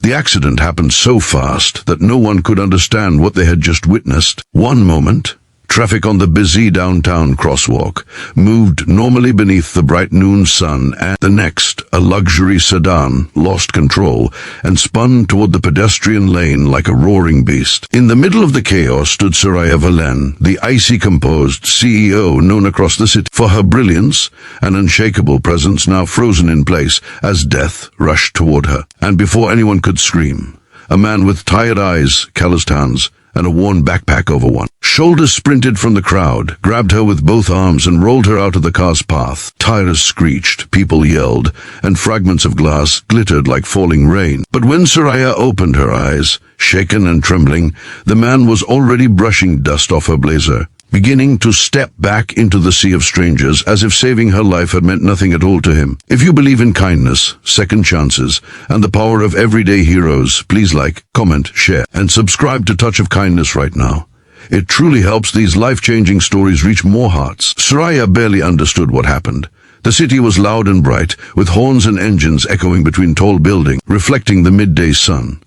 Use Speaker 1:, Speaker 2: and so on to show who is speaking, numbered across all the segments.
Speaker 1: The accident happened so fast that no one could understand what they had just witnessed. One moment, traffic on the busy downtown crosswalk moved normally beneath the bright noon sun, and the next, a luxury sedan lost control and spun toward the pedestrian lane like a roaring beast. In the middle of the chaos stood Soraya Valen, the icy composed CEO known across the city for her brilliance and unshakable presence, now frozen in place as death rushed toward her. And before anyone could scream, a man with tired eyes, calloused hands, and a worn backpack over one shoulder sprinted from the crowd, grabbed her with both arms, and rolled her out of the car's path. Tires screeched, people yelled, and fragments of glass glittered like falling rain. But when Soraya opened her eyes, shaken and trembling, the man was already brushing dust off her blazer, beginning to step back into the sea of strangers as if saving her life had meant nothing at all to him. If you believe in kindness, second chances, and the power of everyday heroes, please like, comment, share, and subscribe to Touch of Kindness right now. It truly helps these life-changing stories reach more hearts. Soraya barely understood what happened. The city was loud and bright, with horns and engines echoing between tall buildings, reflecting the midday sun.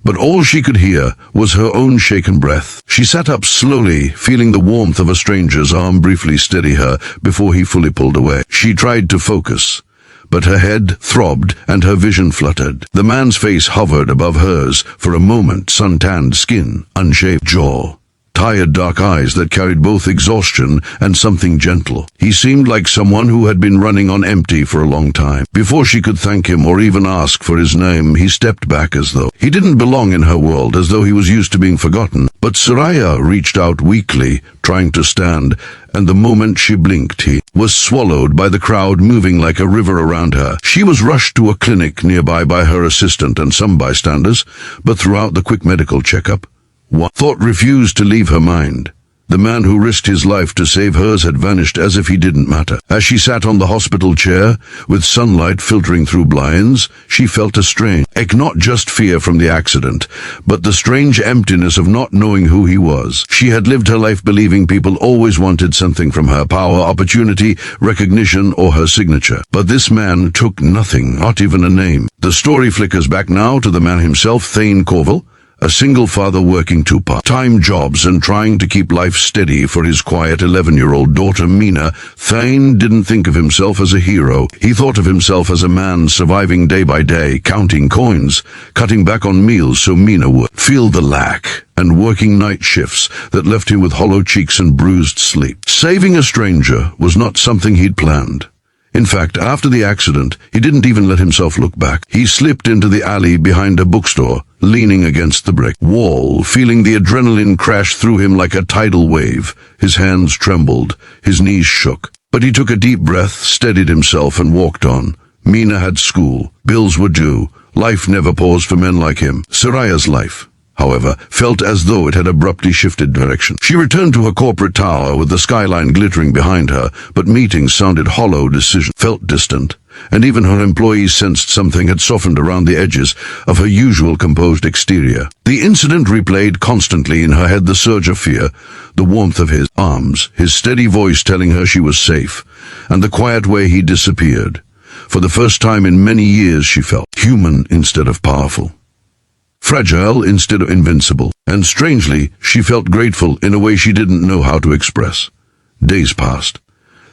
Speaker 1: But all she could hear was her own shaken breath. She sat up slowly, feeling the warmth of a stranger's arm briefly steady her before he fully pulled away. She tried to focus, but her head throbbed and her vision fluttered. The man's face hovered above hers for a moment, sun-tanned skin, unshaved jaw, tired dark eyes that carried both exhaustion and something gentle. He seemed like someone who had been running on empty for a long time. Before she could thank him or even ask for his name, he stepped back as though he didn't belong in her world, as though he was used to being forgotten. But Soraya reached out weakly, trying to stand, and the moment she blinked, he was swallowed by the crowd moving like a river around her. She was rushed to a clinic nearby by her assistant and some bystanders, but throughout the quick medical checkup, one thought refused to leave her mind. The man who risked his life to save hers had vanished as if he didn't matter. As she sat on the hospital chair, with sunlight filtering through blinds, she felt a strange not just fear from the accident, but the strange emptiness of not knowing who he was. She had lived her life believing people always wanted something from her: power, opportunity, recognition, or her signature. But this man took nothing, not even a name. The story flickers back now to the man himself, Thane Corville, a single father working two part-time jobs and trying to keep life steady for his quiet 11-year-old daughter Mina. Thane didn't think of himself as a hero. He thought of himself as a man surviving day by day, counting coins, cutting back on meals so Mina would feel the lack, and working night shifts that left him with hollow cheeks and bruised sleep. Saving a stranger was not something he'd planned. In fact, after the accident, he didn't even let himself look back. He slipped into the alley behind a bookstore, leaning against the brick wall, feeling the adrenaline crash through him like a tidal wave. His hands trembled, his knees shook. But he took a deep breath, steadied himself, and walked on. Mina had school, bills were due, life never paused for men like him. Soraya's life, however, felt as though it had abruptly shifted direction. She returned to her corporate tower with the skyline glittering behind her, but meetings sounded hollow, decisions felt distant, and even her employees sensed something had softened around the edges of her usual composed exterior. The incident replayed constantly in her head: the surge of fear, the warmth of his arms, his steady voice telling her she was safe, and the quiet way he disappeared. For the first time in many years, she felt human instead of powerful, fragile instead of invincible, and strangely, she felt grateful in a way she didn't know how to express. Days passed.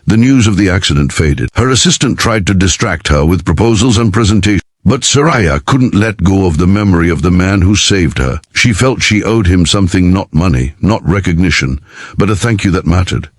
Speaker 1: The news of the accident faded. Her assistant tried to distract her with proposals and presentations, but Soraya couldn't let go of the memory of the man who saved her. She felt she owed him something: not money, not recognition, but a thank you that mattered.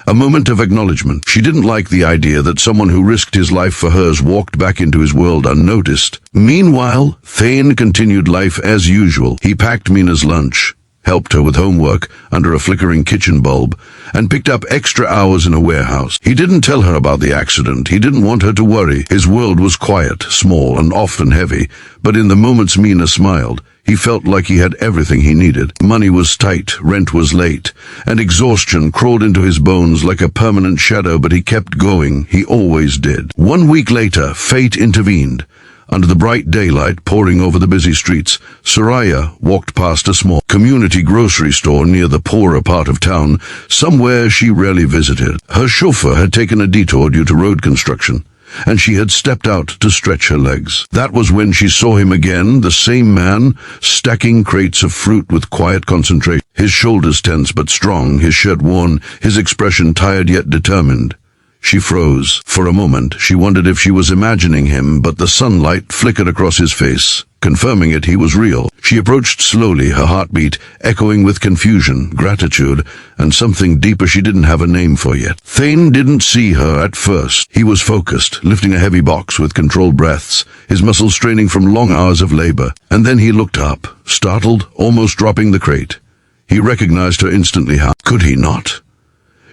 Speaker 1: A moment of acknowledgement. She didn't like the idea that someone who risked his life for hers walked back into his world unnoticed. Meanwhile, Thane continued life as usual. He packed Mina's lunch, helped her with homework under a flickering kitchen bulb, and picked up extra hours in a warehouse. He didn't tell her about the accident. He didn't want her to worry. His world was quiet, small, and often heavy, but in the moments Mina smiled, he felt like he had everything he needed. Money was tight, rent was late, and exhaustion crawled into his bones like a permanent shadow, but he kept going. He always did. 1 week later, fate intervened. Under the bright daylight pouring over the busy streets, Soraya walked past a small community grocery store near the poorer part of town, somewhere she rarely visited. Her chauffeur had taken a detour due to road construction, and she had stepped out to stretch her legs. That was when she saw him again, the same man, stacking crates of fruit with quiet concentration. His shoulders tense but strong, his shirt worn, his expression tired yet determined. She froze. For a moment, she wondered if she was imagining him, but the sunlight flickered across his face, confirming he was real. She approached slowly, her heartbeat echoing with confusion, gratitude, and something deeper she didn't have a name for yet. Thane didn't see her at first. He was focused, lifting a heavy box with controlled breaths, his muscles straining from long hours of labor. And then he looked up, startled, almost dropping the crate. He recognized her instantly. How could he not?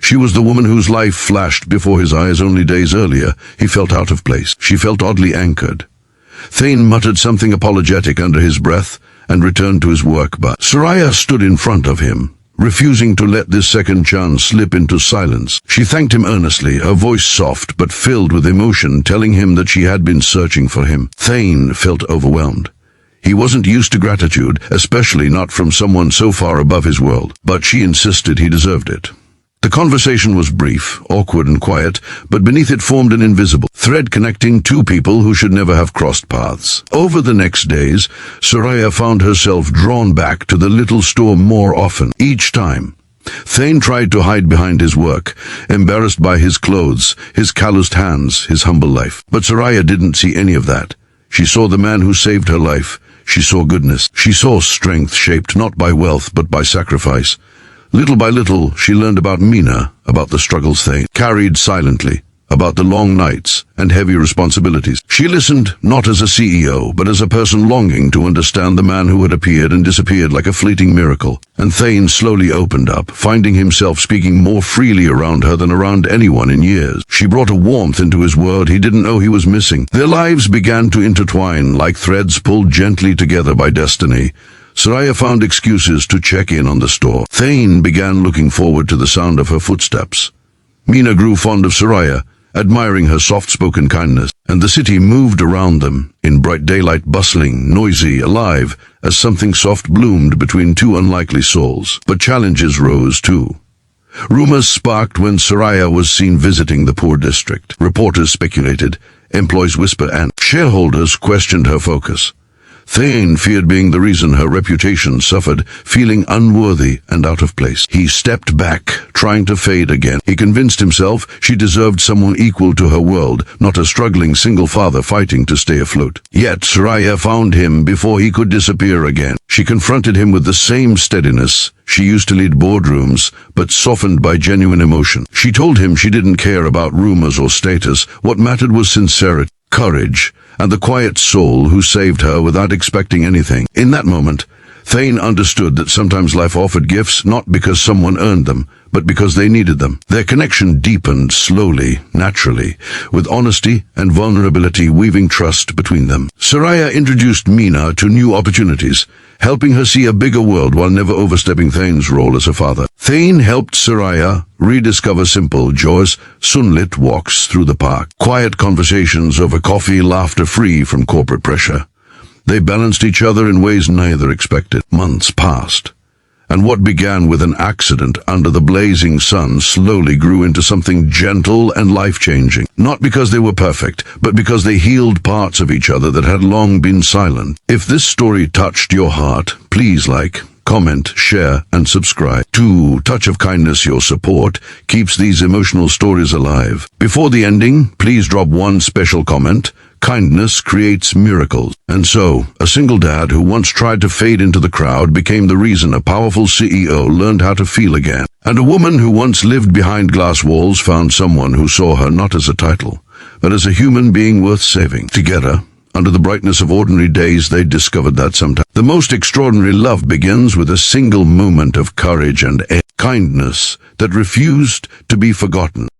Speaker 1: She was the woman whose life flashed before his eyes only days earlier. He felt out of place. She felt oddly anchored. Thane muttered something apologetic under his breath and returned to his work, but Soraya stood in front of him, refusing to let this second chance slip into silence. She thanked him earnestly, her voice soft but filled with emotion, telling him that she had been searching for him. Thane felt overwhelmed. He wasn't used to gratitude, especially not from someone so far above his world, but she insisted he deserved it. The conversation was brief, awkward and quiet, but beneath it formed an invisible thread connecting two people who should never have crossed paths. Over the next days, Soraya found herself drawn back to the little store more often. Each time, Thane tried to hide behind his work, embarrassed by his clothes, his calloused hands, his humble life. But Soraya didn't see any of that. She saw the man who saved her life. She saw goodness. She saw strength shaped not by wealth but by sacrifice. Little by little, she learned about Mina, about the struggles Thane carried silently, about the long nights and heavy responsibilities. She listened not as a CEO, but as a person longing to understand the man who had appeared and disappeared like a fleeting miracle. And Thane slowly opened up, finding himself speaking more freely around her than around anyone in years. She brought a warmth into his world he didn't know he was missing. Their lives began to intertwine like threads pulled gently together by destiny. Soraya found excuses to check in on the store. Thane began looking forward to the sound of her footsteps. Mina grew fond of Soraya, admiring her soft-spoken kindness, and the city moved around them, in bright daylight, bustling, noisy, alive, as something soft bloomed between two unlikely souls. But challenges rose too. Rumors sparked when Soraya was seen visiting the poor district. Reporters speculated, employees whispered, and shareholders questioned her focus. Thane feared being the reason her reputation suffered, feeling unworthy and out of place. He stepped back, trying to fade again. He convinced himself she deserved someone equal to her world, not a struggling single father fighting to stay afloat. Yet Soraya found him before he could disappear again. She confronted him with the same steadiness. She used to lead boardrooms, but softened by genuine emotion. She told him she didn't care about rumors or status. What mattered was sincerity, courage, and the quiet soul who saved her without expecting anything. In that moment, Thane understood that sometimes life offered gifts not because someone earned them, but because they needed them. Their connection deepened slowly, naturally, with honesty and vulnerability weaving trust between them. Soraya introduced Mina to new opportunities, helping her see a bigger world while never overstepping Thane's role as a father. Thane helped Soraya rediscover simple joys, sunlit walks through the park, quiet conversations over coffee, laughter free from corporate pressure. They balanced each other in ways neither expected. Months passed, and what began with an accident under the blazing sun slowly grew into something gentle and life-changing. Not because they were perfect, but because they healed parts of each other that had long been silent. If this story touched your heart, please like, comment, share, and subscribe. To Touch of Kindness, your support keeps these emotional stories alive. Before the ending, please drop one special comment. Kindness creates miracles. And so, a single dad who once tried to fade into the crowd became the reason a powerful CEO learned how to feel again. And a woman who once lived behind glass walls found someone who saw her not as a title, but as a human being worth saving. Together, under the brightness of ordinary days, they discovered that sometimes the most extraordinary love begins with a single moment of courage and kindness that refused to be forgotten.